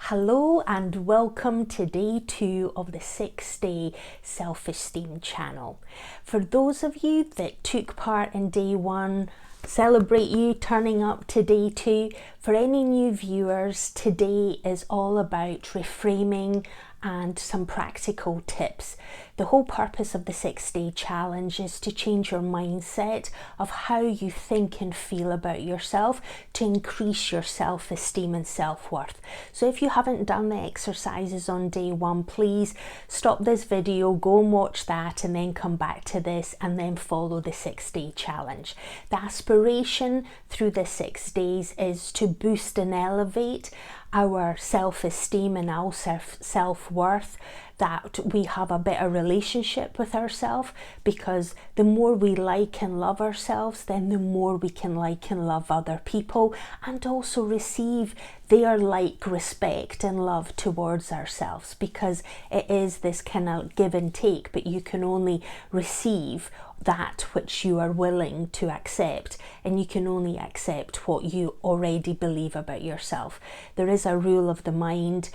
Hello and welcome to day 2 of the 6-day Self-Esteem channel. For those of you that took part in day 1, celebrate you turning up to day 2. For any new viewers, today is all about reframing and some practical tips. The whole purpose of the 6-day challenge is to change your mindset of how you think and feel about yourself to increase your self-esteem and self-worth. So if you haven't done the exercises on day 1, please stop this video, go and watch that, and then come back to this and then follow the 6-day challenge. The aspiration through the 6 days is to boost and elevate our self-esteem and our self-worth, that we have a better relationship with ourselves, because the more we like and love ourselves, then the more we can like and love other people and also receive their like, respect and love towards ourselves, because it is this kind of give and take, but you can only receive that which you are willing to accept, and you can only accept what you already believe about yourself. There is a rule of the mind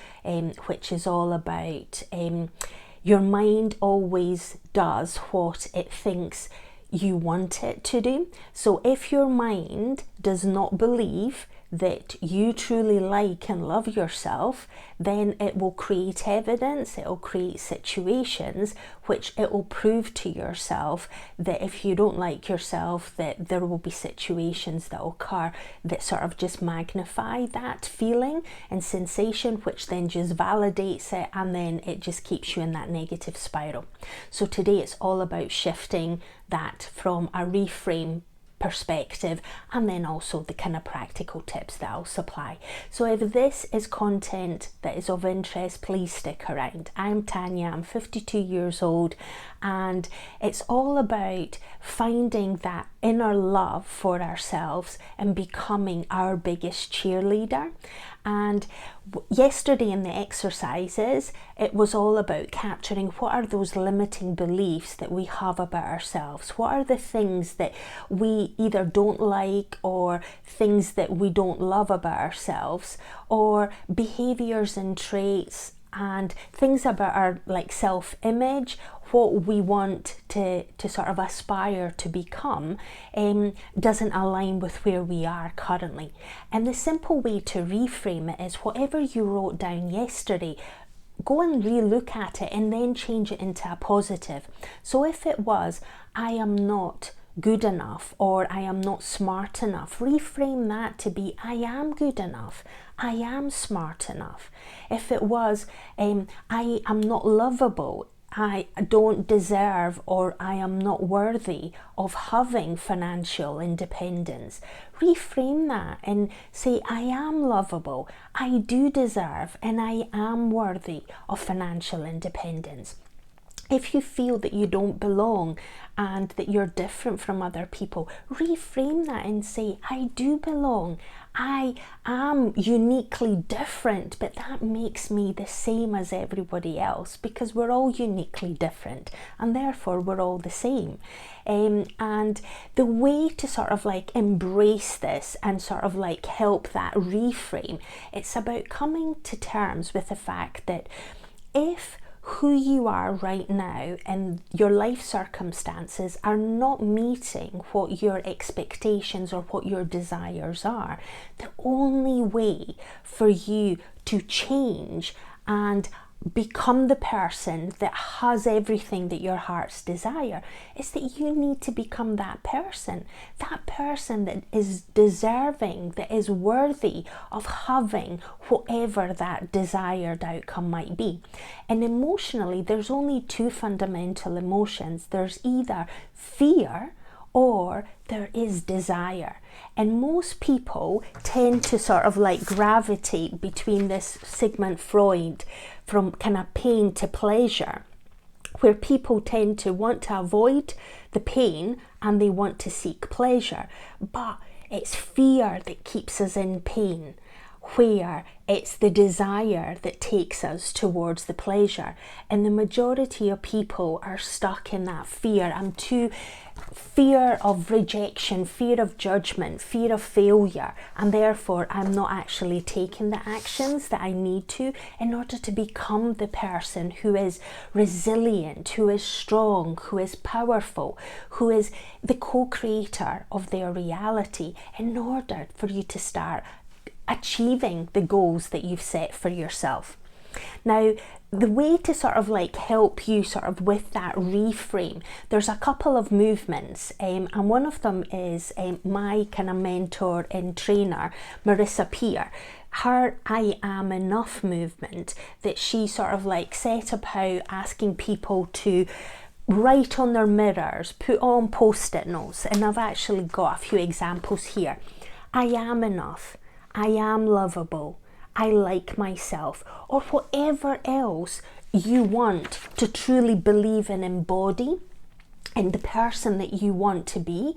which is all about your mind always does what it thinks you want it to do. So if your mind does not believe that you truly like and love yourself, then it will create evidence, it will create situations which it will prove to yourself that if you don't like yourself, that there will be situations that occur that sort of just magnify that feeling and sensation, which then just validates it, and then it just keeps you in that negative spiral. So today it's all about shifting that from a reframe perspective, and then also the kind of practical tips that I'll supply. So if this is content that is of interest, please stick around. I'm Tania, I'm 52 years old, and it's all about finding that inner love for ourselves and becoming our biggest cheerleader. And yesterday in the exercises, it was all about capturing what are those limiting beliefs that we have about ourselves. What are the things that we either don't like, or things that we don't love about ourselves, or behaviors and traits and things about our self-image, what we want to sort of aspire to become doesn't align with where we are currently. And the simple way to reframe it is whatever you wrote down yesterday, go and re-look at it and then change it into a positive. So if it was, I am not good enough, or I am not smart enough, reframe that to be, I am good enough, I am smart enough. If it was, I am not lovable, I don't deserve, or I am not worthy of having financial independence, reframe that and say, I am lovable, I do deserve, and I am worthy of financial independence. If you feel that you don't belong and that you're different from other people, reframe that and say, I do belong. I am uniquely different, but that makes me the same as everybody else, because we're all uniquely different and therefore we're all the same. And the way to sort of embrace this and sort of help that reframe, it's about coming to terms with the fact that if who you are right now and your life circumstances are not meeting what your expectations or what your desires are, the only way for you to change and become the person that has everything that your heart's desire is that you need to become that person that is deserving, that is worthy of having whatever that desired outcome might be. And emotionally, there's only 2 fundamental emotions. There's either fear or there is desire. And most people tend to sort of gravitate between this Sigmund Freud, from kind of pain to pleasure, where people tend to want to avoid the pain and they want to seek pleasure. But it's fear that keeps us in pain, where it's the desire that takes us towards the pleasure. And the majority of people are stuck in that fear. Fear of rejection, fear of judgment, fear of failure, and therefore I'm not actually taking the actions that I need to in order to become the person who is resilient, who is strong, who is powerful, who is the co-creator of their reality, in order for you to start achieving the goals that you've set for yourself. Now, the way to sort of like help you sort of with that reframe, there's a couple of movements, and one of them is my kind of mentor and trainer, Marissa Peer. Her I Am Enough movement that she sort of like set about asking people to write on their mirrors, put on post-it notes, and I've actually got a few examples here. I am enough. I am lovable. I like myself, or whatever else you want to truly believe and embody in the person that you want to be,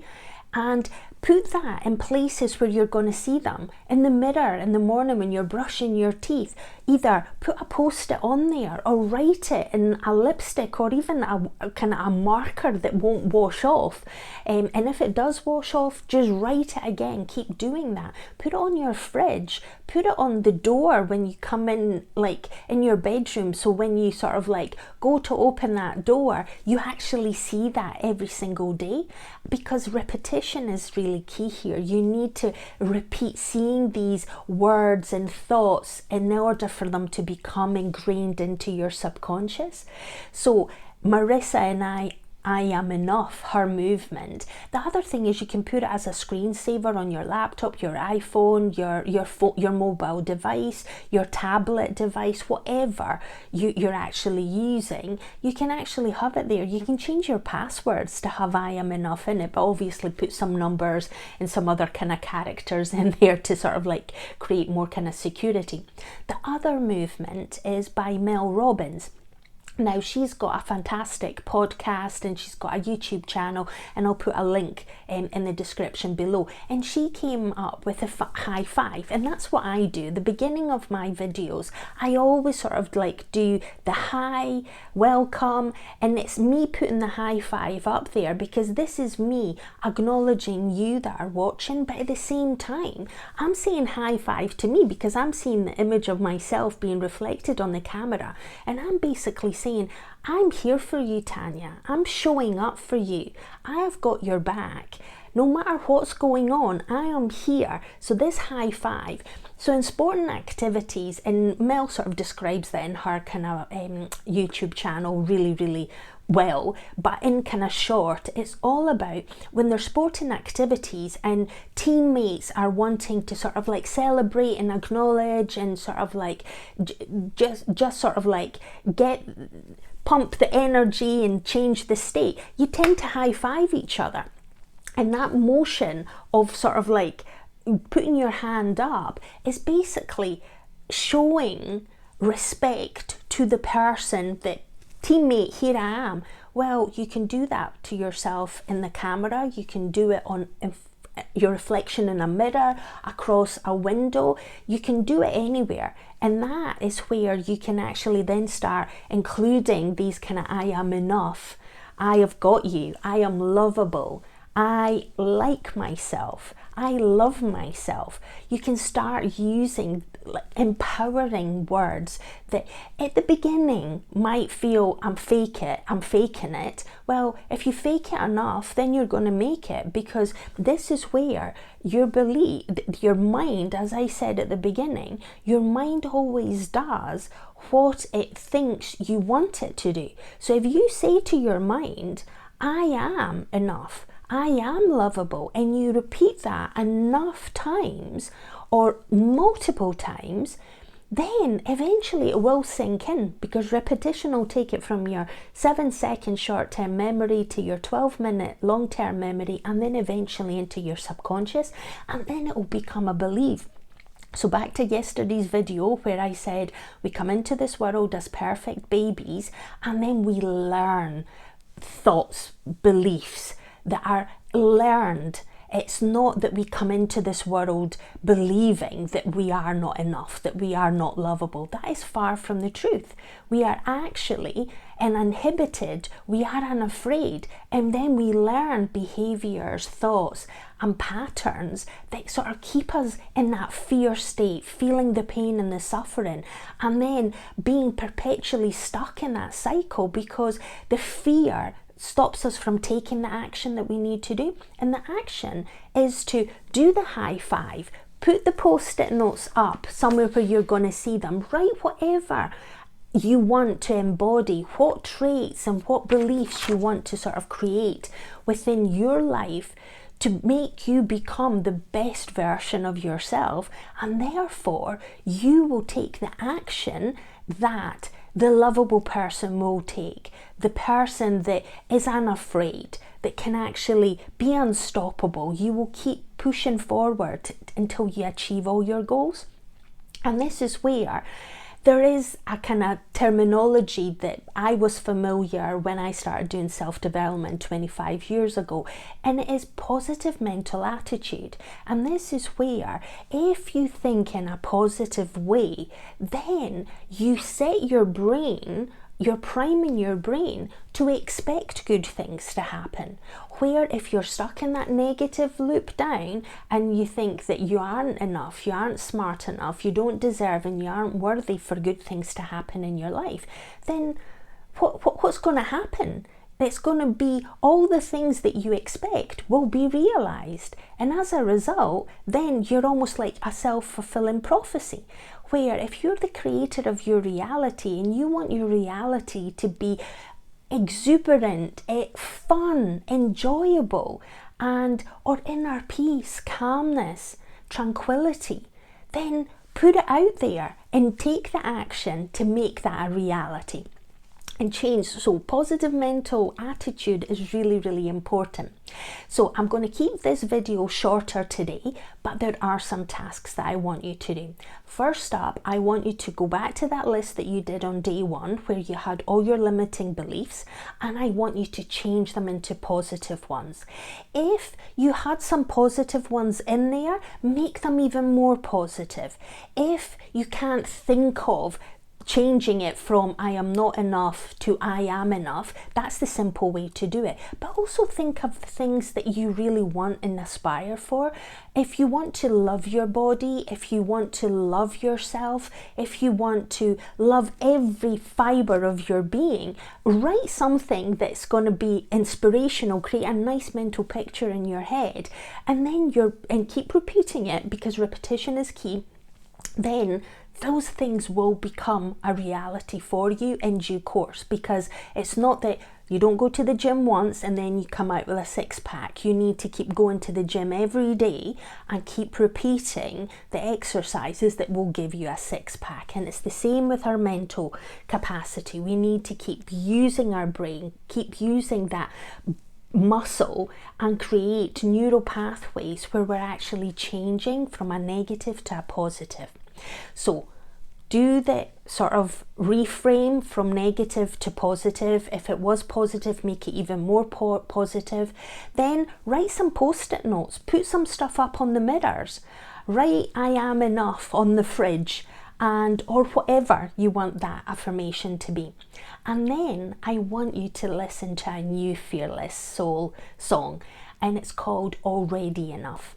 and put that in places where you're going to see them. In the mirror in the morning when you're brushing your teeth, either put a post-it on there or write it in a lipstick, or even a kind of a marker that won't wash off. And if it does wash off, just write it again. Keep doing that. Put it on your fridge. Put it on the door when you come in, like in your bedroom, so when you sort of like go to open that door, you actually see that every single day, because repetition is really key here. You need to repeat seeing these words and thoughts in order for them to become ingrained into your subconscious. So Marissa and I Am Enough, her movement. The other thing is you can put it as a screensaver on your laptop, your iPhone, your mobile device, your tablet device, whatever you're actually using. You can actually have it there. You can change your passwords to have I Am Enough in it, but obviously put some numbers and some other kind of characters in there to sort of like create more kind of security. The other movement is by Mel Robbins. Now, she's got a fantastic podcast and she's got a YouTube channel, and I'll put a link in the description below. And she came up with a high five, and that's what I do. The beginning of my videos, I always sort of like do the hi, welcome, and it's me putting the high five up there, because this is me acknowledging you that are watching, but at the same time, I'm saying high five to me because I'm seeing the image of myself being reflected on the camera, and I'm basically saying, I'm here for you, Tania. I'm showing up for you. I have got your back. No matter what's going on, I am here. So this high five. So in sporting activities, and Mel sort of describes that in her kind of YouTube channel really, really well, but in kind of short, it's all about when there's sporting activities and teammates are wanting to sort of like celebrate and acknowledge and sort of like just sort of like pump the energy and change the state, you tend to high five each other. And that motion of sort of like putting your hand up is basically showing respect to the person that, teammate, here I am. Well, you can do that to yourself in the camera. You can do it on your reflection in a mirror, across a window. You can do it anywhere. And that is where you can actually then start including these kind of I am enough. I have got you. I am lovable. I like myself. I love myself. You can start using empowering words that at the beginning might feel I'm faking it. Well, if you fake it enough, then you're going to make it, because this is where your mind, as I said at the beginning, your mind always does what it thinks you want it to do. So if you say to your mind, I am enough, I am lovable, and you repeat that enough times or multiple times, then eventually it will sink in, because repetition will take it from your 7-second short-term memory to your 12-minute long-term memory, and then eventually into your subconscious, and then it will become a belief. So back to yesterday's video where I said we come into this world as perfect babies, and then we learn thoughts, beliefs that are learned It's not that we come into this world believing that we are not enough, that we are not lovable. That is far from the truth. We are actually uninhibited, we are unafraid, and then we learn behaviours, thoughts and patterns that sort of keep us in that fear state, feeling the pain and the suffering, and then being perpetually stuck in that cycle because the fear stops us from taking the action that we need to do. And the action is to do the high five, put the post-it notes up somewhere where you're going to see them, write whatever you want to embody, what traits and what beliefs you want to sort of create within your life to make you become the best version of yourself, and therefore you will take the action that the lovable person will take, the person that is unafraid, that can actually be unstoppable. You will keep pushing forward until you achieve all your goals. And this is where there is a kind of terminology that I was familiar when I started doing self-development 25 years ago, and it is positive mental attitude. And this is where if you think in a positive way, then you set your brain, you're priming your brain to expect good things to happen. Where if you're stuck in that negative loop down and you think that you aren't enough, you aren't smart enough, you don't deserve and you aren't worthy for good things to happen in your life, then what's going to happen? It's going to be all the things that you expect will be realized. And as a result, then you're almost like a self-fulfilling prophecy, where if you're the creator of your reality and you want your reality to be exuberant, fun, enjoyable, and or inner peace, calmness, tranquility, then put it out there and take the action to make that a reality and change. So positive mental attitude is really, really important. So I'm going to keep this video shorter today, but there are some tasks that I want you to do. First up, I want you to go back to that list that you did on day one where you had all your limiting beliefs, and I want you to change them into positive ones. If you had some positive ones in there, make them even more positive. If you can't think of changing it from I am not enough to I am enough, that's the simple way to do it. But also think of the things that you really want and aspire for. If you want to love your body, if you want to love yourself, if you want to love every fiber of your being, write something that's going to be inspirational, create a nice mental picture in your head, and then keep repeating it, because repetition is key. Then those things will become a reality for you in due course, because it's not that you don't go to the gym once and then you come out with a six-pack. You need to keep going to the gym every day and keep repeating the exercises that will give you a six-pack. And it's the same with our mental capacity. We need to keep using our brain, keep using that muscle, and create neural pathways where we're actually changing from a negative to a positive. So do the sort of reframe from negative to positive. If it was positive, make it even more positive. Then write some post-it notes, put some stuff up on the mirrors, write I am enough on the fridge, and or whatever you want that affirmation to be. And then I want you to listen to a new Fearless Soul song, and it's called Already Enough.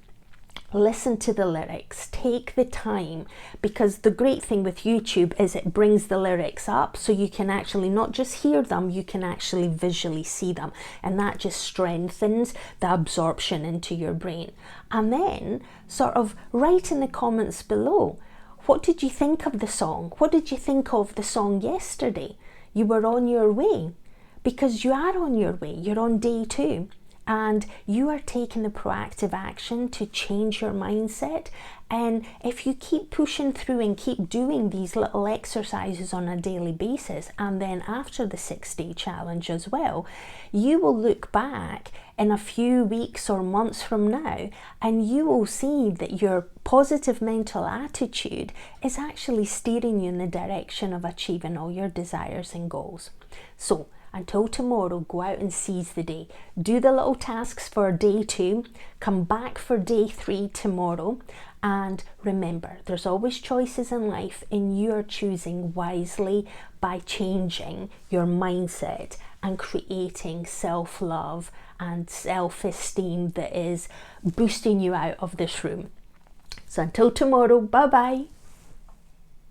Listen to the lyrics, take the time, because the great thing with YouTube is it brings the lyrics up so you can actually not just hear them, you can actually visually see them, and that just strengthens the absorption into your brain. And then sort of write in the comments below, what did you think of the song? What did you think of the song yesterday? You were on your way, because you are on your way, you're on day 2. And you are taking the proactive action to change your mindset. And if you keep pushing through and keep doing these little exercises on a daily basis, and then after the 6-day challenge as well, you will look back in a few weeks or months from now, and you will see that your positive mental attitude is actually steering you in the direction of achieving all your desires and goals. So Until tomorrow, go out and seize the day. Do the little tasks for day 2, come back for day 3 tomorrow, and remember, there's always choices in life, and you are choosing wisely by changing your mindset and creating self-love and self-esteem that is boosting you out of this room. So until tomorrow, bye-bye.